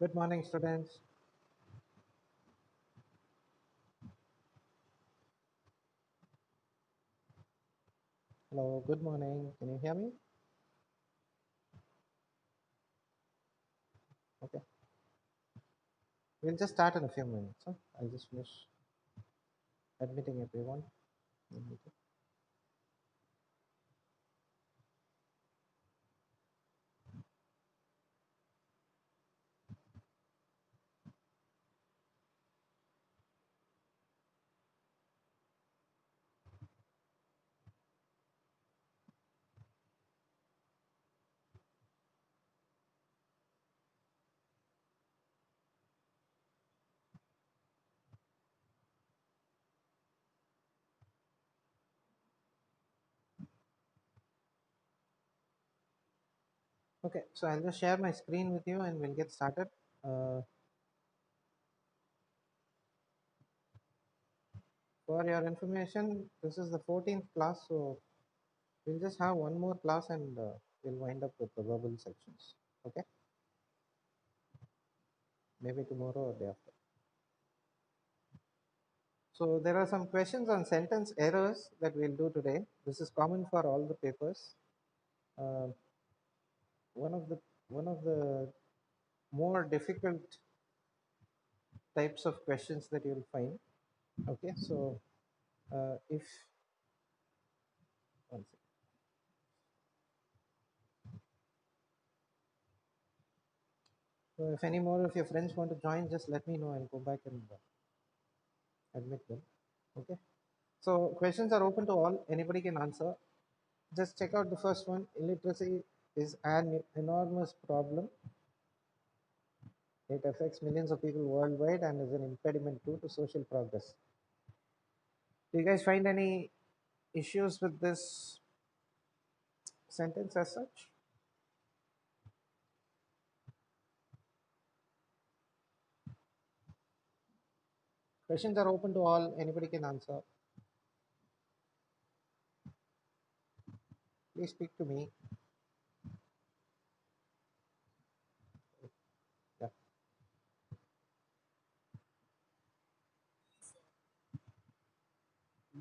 Good morning, students. Hello, good morning. Can you hear me? Okay. We'll just start in a few minutes. Huh? I'll just finish admitting everyone. Okay, so I'll just share my screen with you and we'll get started. Uh, for your information, this is the 14th class, so we'll just have one more class and we'll wind up with the verbal sections. Okay, maybe tomorrow or day after. So there are some questions on sentence errors that we'll do today. This is common for all the papers. Uh, one of the one of the more difficult types of questions that you'll find. Okay, so if one second. So if any more of your friends want to join, just let me know. I'll go back and admit them. Okay. So questions are open to all. Anybody can answer. Just check out the first one. Illiteracy is an enormous problem. It affects millions of people worldwide and is an impediment too to social progress. Do you guys find any issues with this sentence as such? Questions are open to all. Anybody can answer. Please speak to me. Yeah.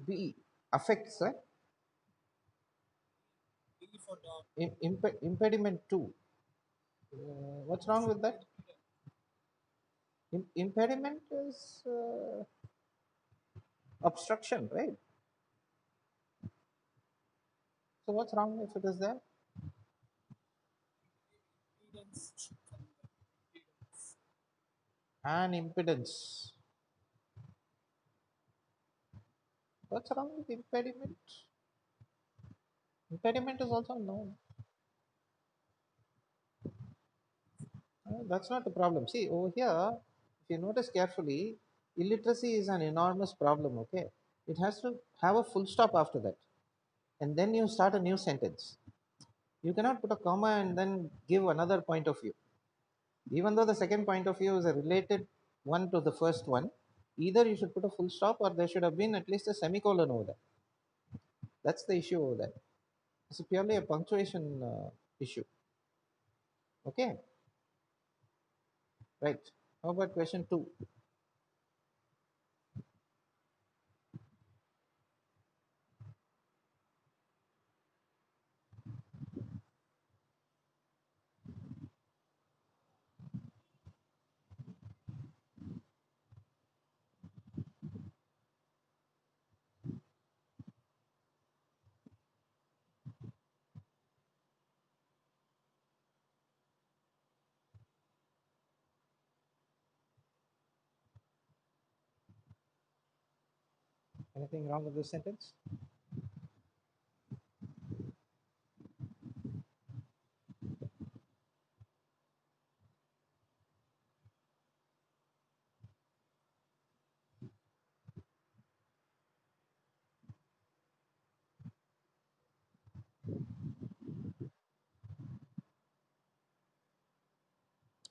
B affects impediment too. What's wrong with that? Impediment is obstruction, right? So what's wrong if it is there? An impedance. What's wrong with impediment? Impediment is also known. That's not the problem. See, over here, if you notice carefully, illiteracy is an enormous problem, okay? It has to have a full stop after that. And then you start a new sentence. You cannot put a comma and then give another point of view. Even though the second point of view is a related one to the first one, either you should put a full stop or there should have been at least a semicolon over there. That's the issue over there. It's purely a punctuation issue. Okay, right. How about question two? Anything wrong with this sentence?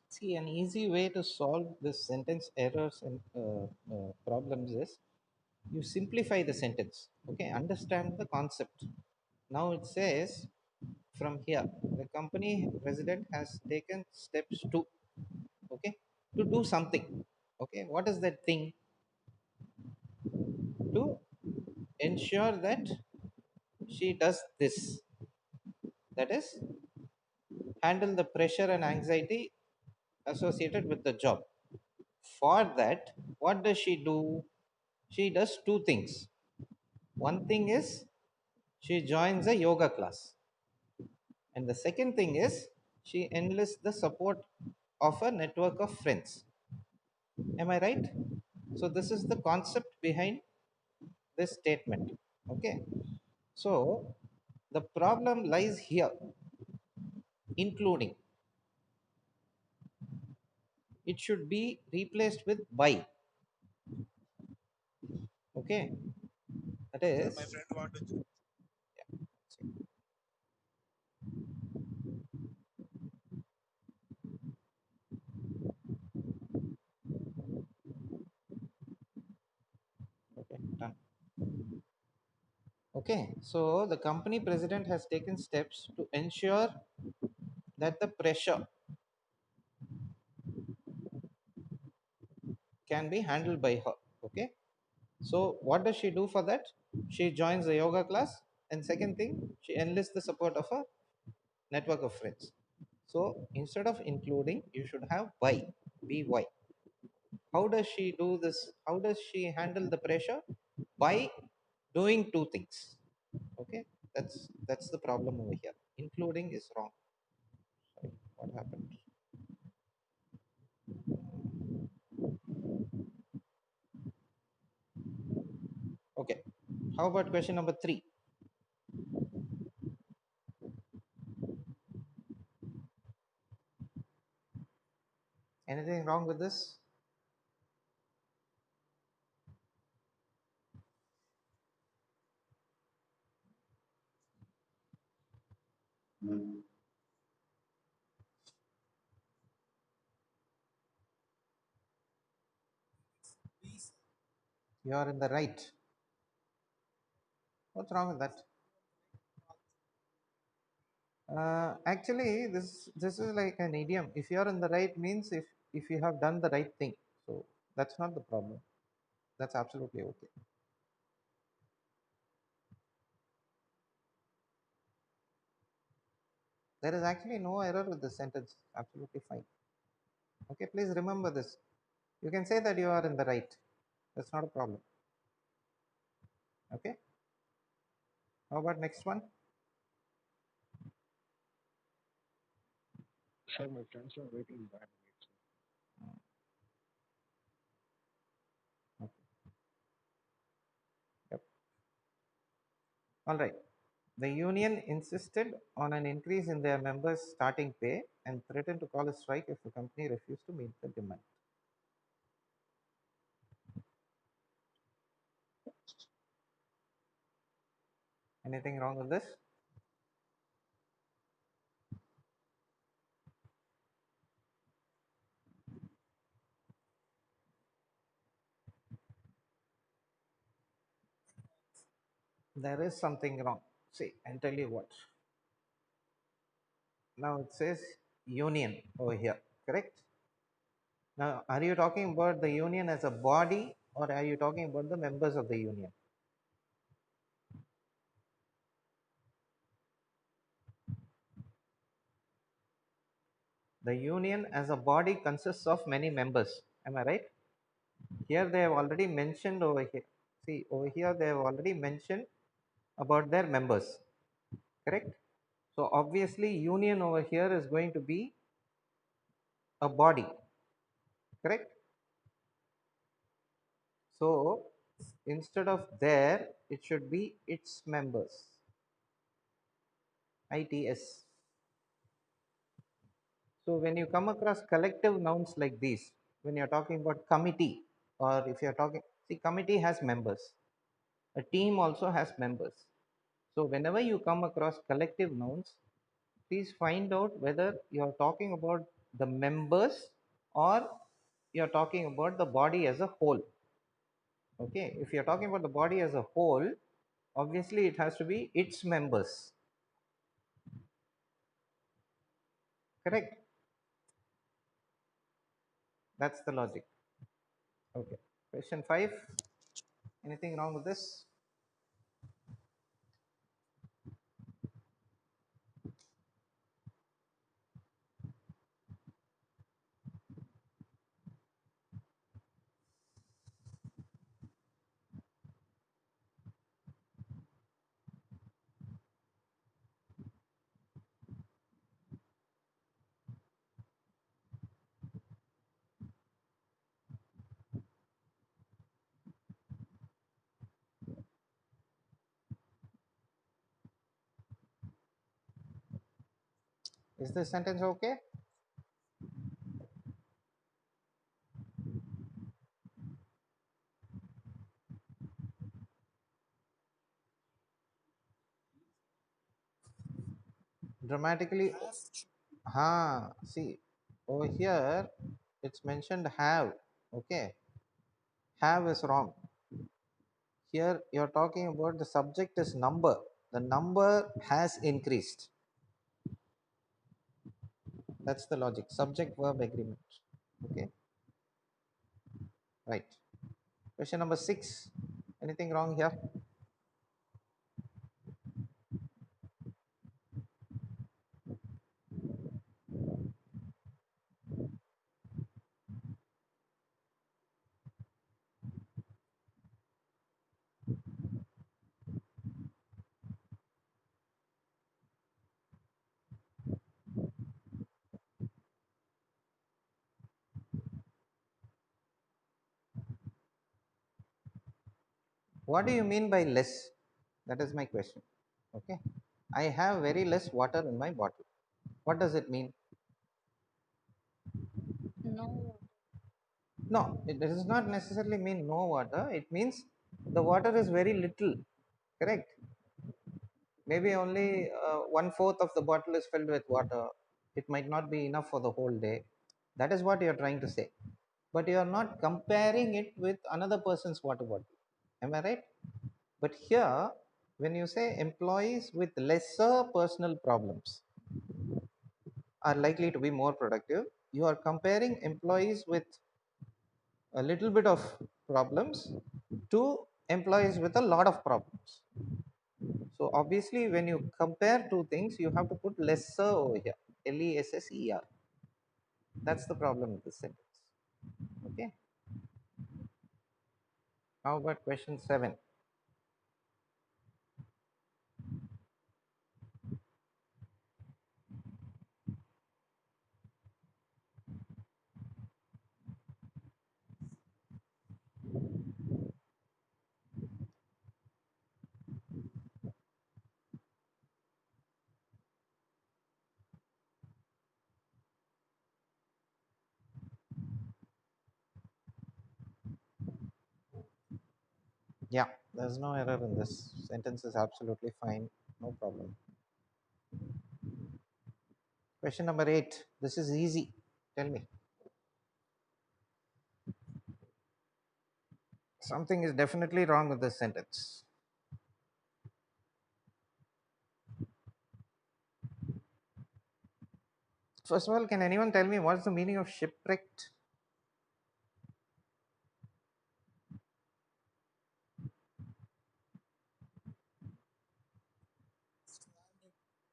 See, an easy way to solve this sentence errors and problems is you simplify the sentence. Okay, understand the concept. Now it says from here, the company president has taken steps to. okay, to do something. Okay, what is that thing? To ensure that she does this, that is, handle the pressure and anxiety associated with the job. For that, what does she do? She does two things. One thing is she joins a yoga class, and the second thing is she enlists the support of a network of friends. Am I right? So this is the concept behind this statement. Okay, so the problem lies here, including. It should be replaced with by. Okay, that is. My friend wanted to. Okay, done. Okay, so the company president has taken steps to ensure that the pressure can be handled by her. Okay, so what does she do for that? She joins a yoga class, and second thing, she enlists the support of a network of friends. So instead of including, you should have by. How does she do this? How does she handle the pressure? By doing two things. Okay, that's the problem over here. Including is wrong. Sorry, what happened? Okay, how about question number 3? Anything wrong with this? You are in the right. What's wrong with that? Actually, this is like an idiom. If you are in the right means if you have done the right thing. So that's not the problem. That's absolutely okay. There is actually no error with this sentence. Absolutely fine. Okay, please remember this. You can say that you are in the right. That's not a problem. Okay. How about next one? Sir, my friends are waiting back. Okay. Yep. All right. The union insisted on an increase in their members' starting pay and threatened to call a strike if the company refused to meet the demand. Anything wrong with this? There is something wrong. See, I'll tell you what. Now it says union over here, correct? Now, are you talking about the union as a body or are you talking about the members of the union? The union as a body consists of many members. Am I right? Here they have already mentioned over here. See, over here they have already mentioned about their members, correct? So obviously union over here is going to be a body, correct? So instead of there, it should be its members, ITS. So when you come across collective nouns like these, when you're talking about committee, or if you're talking, see, committee has members, a team also has members. So whenever you come across collective nouns, please find out whether you're talking about the members or you're talking about the body as a whole. Okay, if you're talking about the body as a whole, obviously it has to be its members, correct? That's the logic. Okay. Question 5. Anything wrong with this? Is this sentence okay? Dramatically. See, over here it's mentioned have. Okay. Have is wrong. Here you're talking about the subject is number. The number has increased. That's the logic. Subject verb agreement. Okay. Right. Question number 6. Anything wrong here? What do you mean by less? That is my question. Okay. I have very less water in my bottle. What does it mean? No. No, it does not necessarily mean no water. It means the water is very little. Correct. Maybe only one fourth of the bottle is filled with water. It might not be enough for the whole day. That is what you are trying to say. But you are not comparing it with another person's water bottle. Am I right? But here, when you say employees with lesser personal problems are likely to be more productive, you are comparing employees with a little bit of problems to employees with a lot of problems. So obviously, when you compare two things, you have to put lesser over here. Lesser. That's the problem with this sentence. Okay. How about question 7? Yeah, there's no error in this. Sentence is absolutely fine. No problem. Question number 8. This is easy. Tell me. Something is definitely wrong with this sentence. First of all, can anyone tell me what's the meaning of shipwrecked?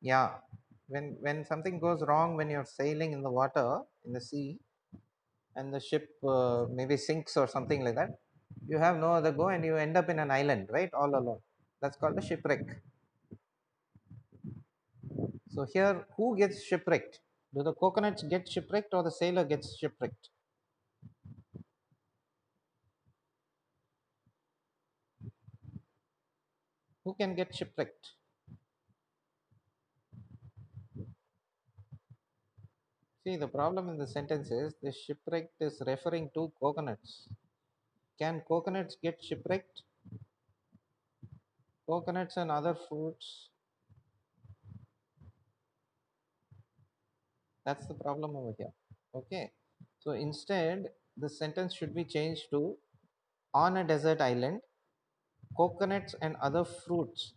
Yeah, when something goes wrong when you're sailing in the water in the sea and the ship maybe sinks or something like that, you have no other go and you end up in an island, right, all alone. That's called a shipwreck. So here, who gets shipwrecked? Do the coconuts get shipwrecked or the sailor gets shipwrecked? Who can get shipwrecked? See, the problem in the sentence is the shipwrecked is referring to coconuts. Can coconuts get shipwrecked? Coconuts and other fruits. That's the problem over here. Okay. So instead, the sentence should be changed to on a desert island, coconuts and other fruits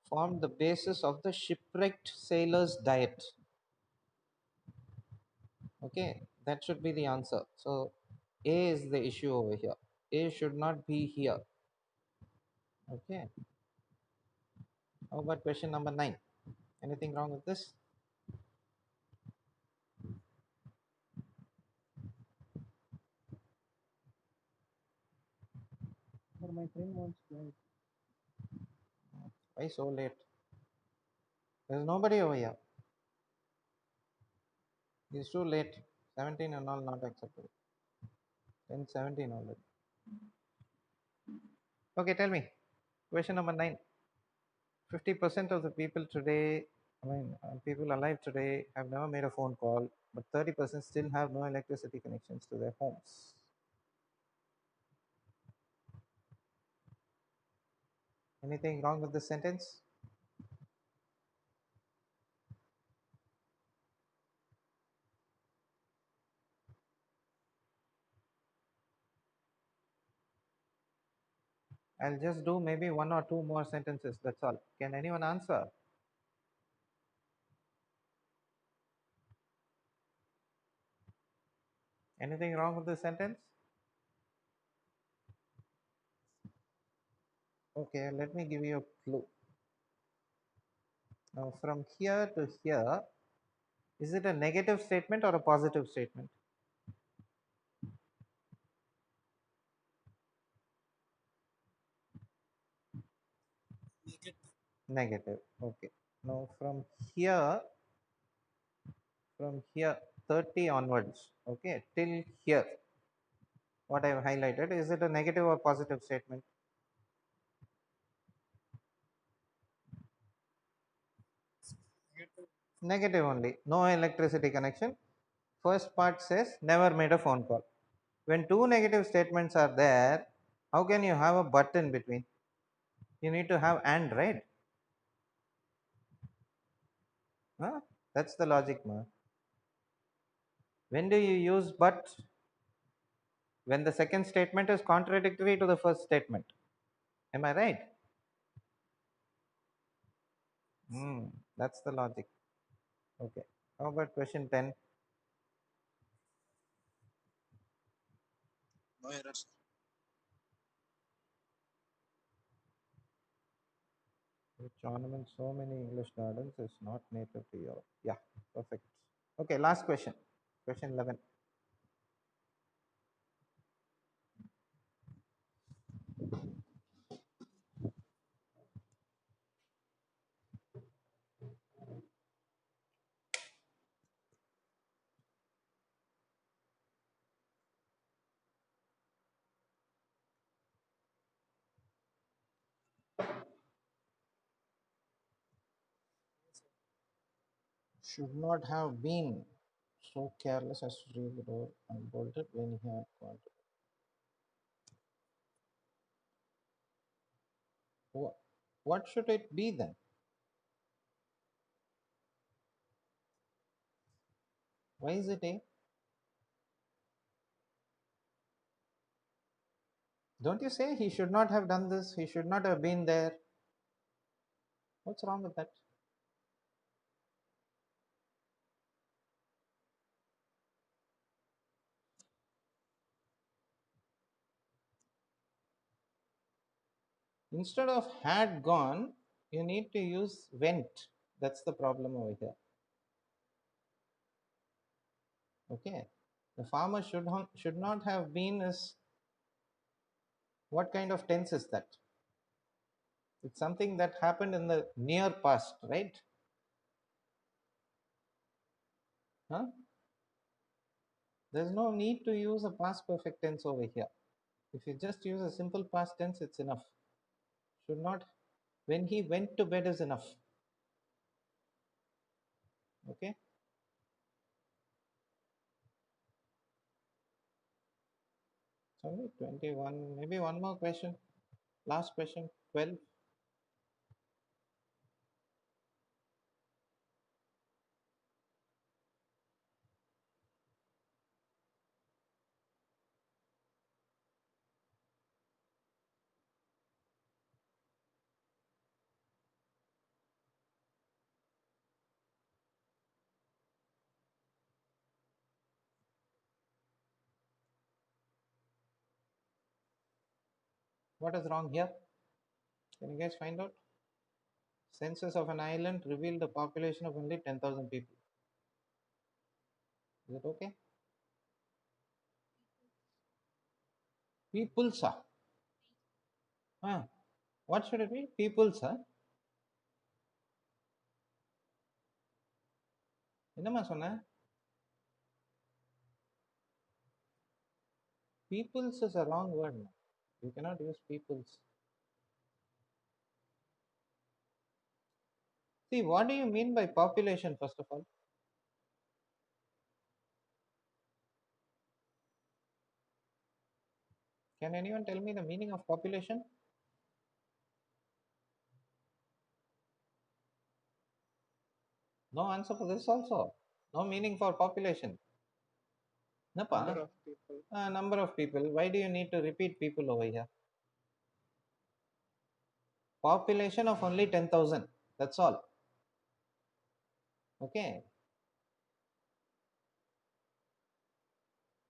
form the basis of the shipwrecked sailor's diet. Okay. That should be the answer. So A is the issue over here. A should not be here. Okay. How about question number 9? Anything wrong with this? But my friend wants to. Why so late? There's nobody over here. It's too late. 17 and all not acceptable. 10:17 already. Okay, tell me. Question number 9. 50% of the people today, people alive today have never made a phone call, but 30% still have no electricity connections to their homes. Anything wrong with this sentence? I'll just do maybe one or two more sentences. That's all. Can anyone answer? Anything wrong with this sentence? Okay, let me give you a clue. Now, from here to here, is it a negative statement or a positive statement? Negative. Okay. Now, from here 30 onwards, okay, till here, what I have highlighted, is it a negative or positive statement? Negative only. No electricity connection. First part says never made a phone call. When two negative statements are there, how can you have a but in between? You need to have and, right? Huh? That's the logic, ma. When do you use but? When the second statement is contradictory to the first statement. Am I right? That's the logic. Okay. How about question 10? Which ornaments so many English gardens is not native to Europe? Yeah, perfect. Okay, last question. Question 11. Should not have been so careless as to leave the door unbolted when he had gone to. What should it be then? Why is it A? Don't you say he should not have done this? He should not have been there. What's wrong with that? Instead of had gone, you need to use went. That's the problem over here. Okay. The farmer should not have been is what kind of tense is that? It's something that happened in the near past, right? Huh? There's no need to use a past perfect tense over here. If you just use a simple past tense, it's enough. Should not, when he went to bed is enough. Okay. Sorry, 21. Maybe one more question. Last question, 12. What is wrong here? Can you guys find out? Census of an island revealed a population of only 10,000 people. Is it okay? Peoples, ah. Ah. What should it be? Peoples, ah. என்னம்மா சொன்ன? Peoples is a wrong word. You cannot use peoples. See, what do you mean by population, first of all? Can anyone tell me the meaning of population? No answer for this also. No meaning for population. Napa? Number of people. Number of people. Why do you need to repeat people over here? Population of only 10,000. That's all. Okay.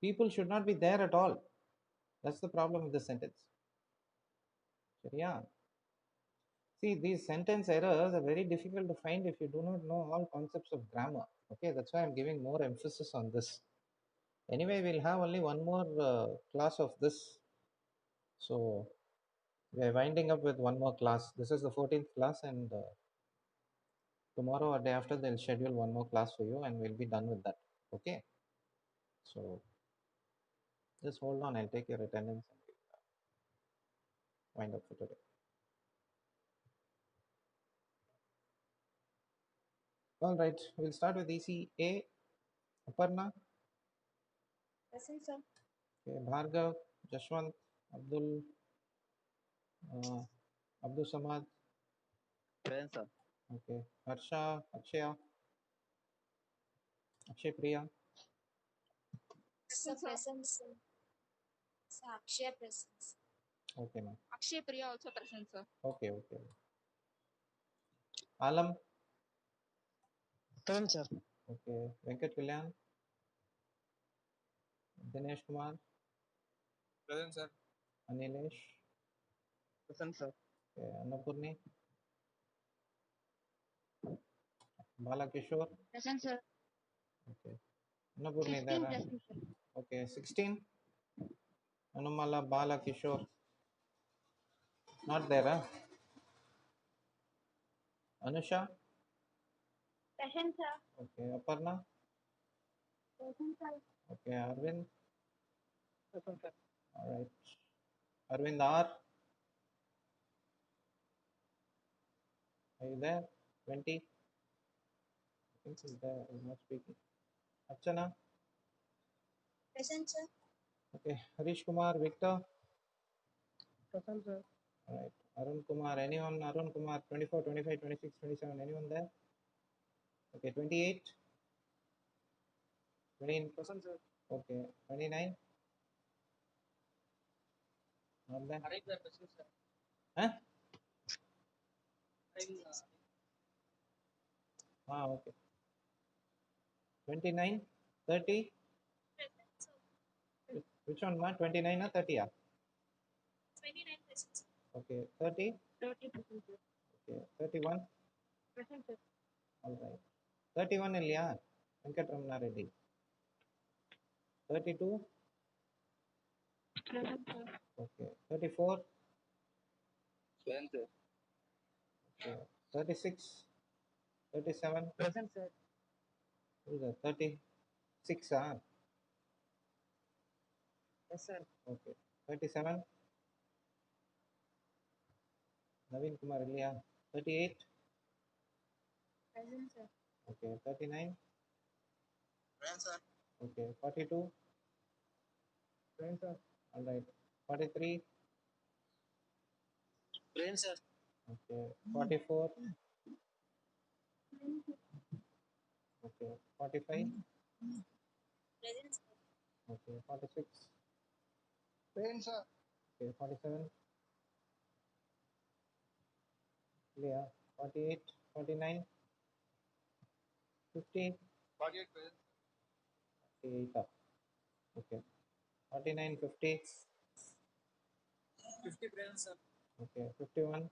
People should not be there at all. That's the problem with the sentence. Yeah. See, these sentence errors are very difficult to find if you do not know all concepts of grammar. Okay, that's why I'm giving more emphasis on this. Anyway, we'll have only one more class of this. So we're winding up with one more class. This is the 14th class, and tomorrow or day after, they'll schedule one more class for you, and we'll be done with that. Okay. So just hold on. I'll take your attendance and we'll wind up for today. All right. We'll start with ECE A. Aparna. Present, sir. Okay. Bhargav, Jashwant, Abdul, uh, Abdul Samad. Present, sir. Okay. Harsha, Akshaya, Akshay Priya. Sir, present, sir. Sir, Akshay present. Okay, ma'am. Akshay Priya also present, sir. Okay, okay. Alam. Present, sir. Okay. Venkat Kalyan. Dinesh Kumar. Present, sir. Anilesh. Present, sir. Okay. Annapurni. Balakishore. Present, sir. Okay. Annapurni 15 there. present, sir. Okay. 16. Anumala Balakishore. Not there, huh? Anusha. Present, sir. Okay. Aparna. Present, sir. Okay. Arvind. Present, sir. All right. Arvind R. Are you there? 20. I think he's there. He's not speaking. Archana. Present, sir. Okay. Harish Kumar. Victor. Present, sir. All right. Arun Kumar. Anyone? Arun Kumar. 24, 25, 26, 27. Anyone there? Okay. 28. 20. Present, sir. Okay. 29. Not there. Correct, sir. Present, sir. Huh? I'm, Okay. 29. 30. Present, sir. Which one, ma? 29 or 30? 29 present, sir. Okay. 30. 30 present, sir. Okay. 31. Present, sir. All right. 31 இல்லையா? Venkatramana Reddy. 32. Present, sir. Okay. 34. Present, sir. Okay. 36. 37. Present, sir. Who's that? 36. Yes, sir. Okay. 37. Naveen Kumar இல்லையா? 38. Present, sir. Okay. 39. Present, sir. Okay. 42. Present, sir. All right. 43. Present, sir. Okay. 44. Okay. 45. Present, sir. Okay. 46. Present, sir. Okay. 47. இல்லையா? 48. 49. 50. 48, present. 48. Okay. 49. 50. 50 present, sir. Okay, 51,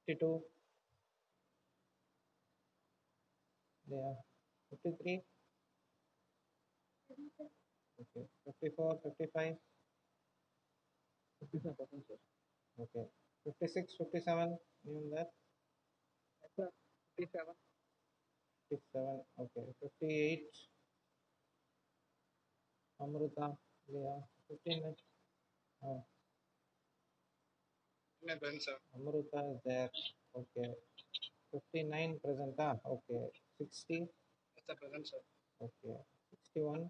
52, yeah, 53, okay, 54, 55, 57%, sir. okay, 56, 57, even that, Yes, sir. 57. 57, okay, 58, Amruta, yeah, 15, uh, Present, sir. Amruta is there, okay, 59 present, okay, 60, Yes, sir. Present, sir. okay, 61,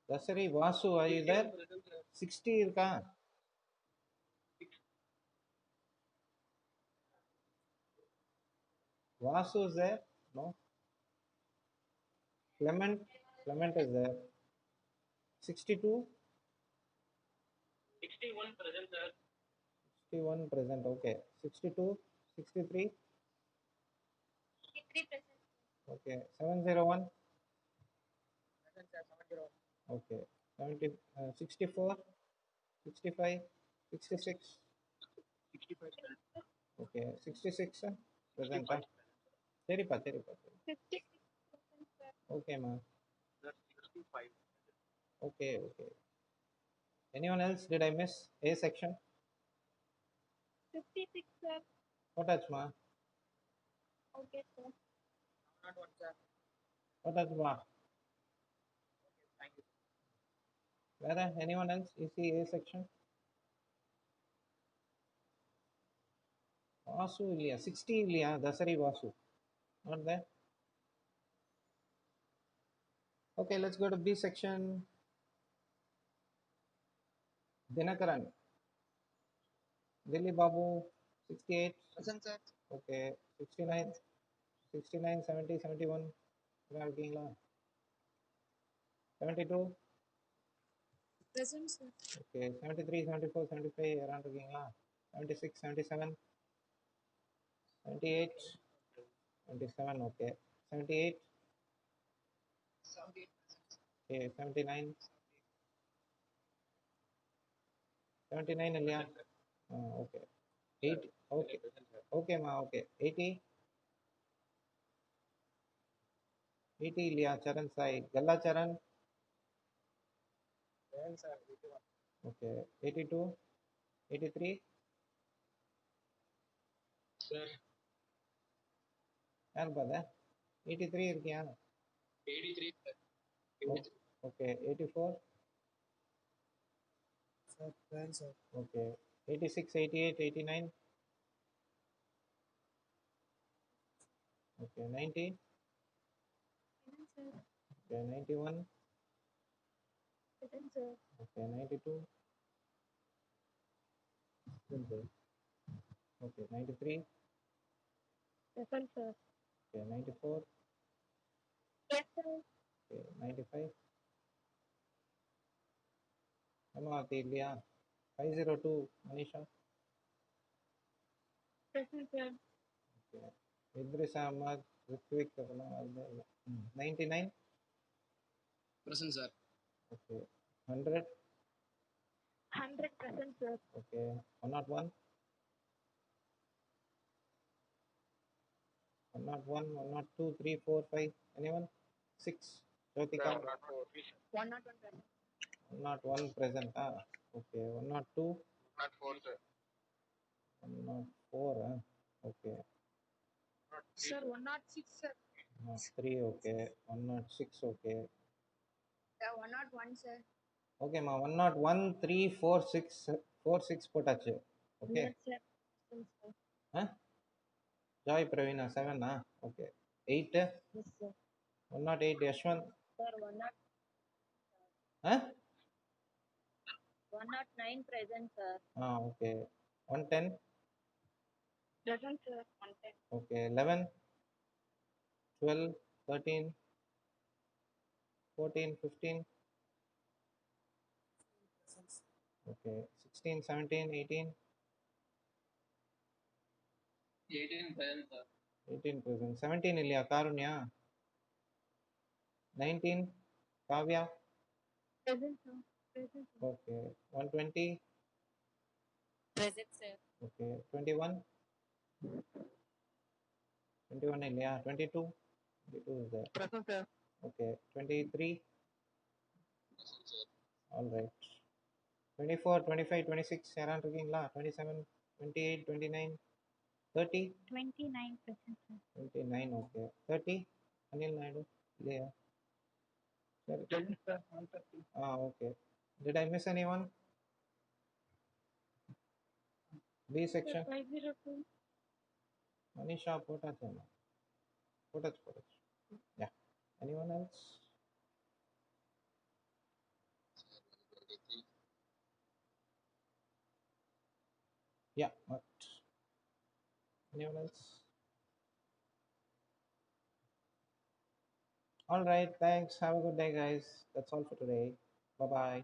Dasari, Vasu, are you there? Present, sir. 60 இருக்கா? Vasu is there? No. Clement, Clement is there. 62, 61 present, sir. 61 present, okay. 62, 63, 53%. okay. 701, Present, sir. 70. okay. 70, 64, 65, 66, 65 present. okay. 66, present. 65 சரிப்பா சரிப்பா சரி. 56%, sir. Okay, ma. sir. 65. Okay, okay. Anyone else? Did I miss A section? 56, sir. What else, ma? Okay, sir. Not one, sir. What else, ma? Thank you. Where? Anyone else? You see A section? Vasu இல்லையா 60 இல்லையா Dasheri Vasu not there. Okay, let's go to B section. Dinakaran, Dilly Babu, 68, Present, sir. okay, 69, 69, 70, 71, யாரா இருக்கீங்களா? 72, Present, sir. okay, 73, 74, 75, யாரா இருக்கீங்களா? 76, 77, 78, 77, okay, 78, 70. okay, 79, 79 இல்லையா? Okay, 80, okay, okay ma, okay, 80, 80 இல்லையா? சரண் சாய், கல்லா சரண், Present, sir. 81. okay, 82, 83, Sir. யார் பாத? 83 இருக்கியா? 83, sir. Okay, 84, Sir. Present, sir. okay, 86, 88, 89, okay, 90, Present, sir. okay, 91, Present, sir. okay, 92, okay, 93, Present, sir. okay, 94, Yes, sir. okay, 95, Amavati இல்லையா? 502, Manisha, Present, sir. okay, Idris Ahmad, Ritvik, அதெல்லாம் வருது இல்ல. 99, Present, sir. okay, 100, 100%, sir. okay, 101, 101, 102, 3, 4, 5, anyone? 6, Jyotika, 101%. 101 present, okay, 102, Not 4, sir. 104, okay, Sir, 106, sir. 103, okay, 106, okay, Sir, 101, sir. okay ma, 101, 3, 4, 6, 4, 6 போட்டாச்சு, okay, Yes, sir. Present, sir. Joy Pravina, 7, okay, 8, Yes, sir. 108, Yashwant, Sir, 109. huh? 109 present, sir. Okay, 110, Present, sir. 110. okay, 11, 12, 13, 14, 15, okay, 16, 17, 18, 18 present, sir. 18 present, 17 இல்லையா Karunya? 19, Kavya, Present, sir. Present, sir. Okay. 120. Present, sir. Okay. 21. 21 இல்லையா? 22. 22 is there. Present, sir. Okay. 23. All right. 24, 25, 26 யாரான் இருக்கீங்களா? 27, 28, 29, 30. 29 present, sir. 29. Okay. 30. Anil Naidu இல்லையா? சரி. Present, sir. 130. Okay. Did I miss anyone? B section. 502. Manisha போட்டாச்சு. போட்டாச்சு. Yeah. Anyone else? Yeah. What? Anyone else? All right. Thanks. Have a good day, guys. That's all for today. Bye bye.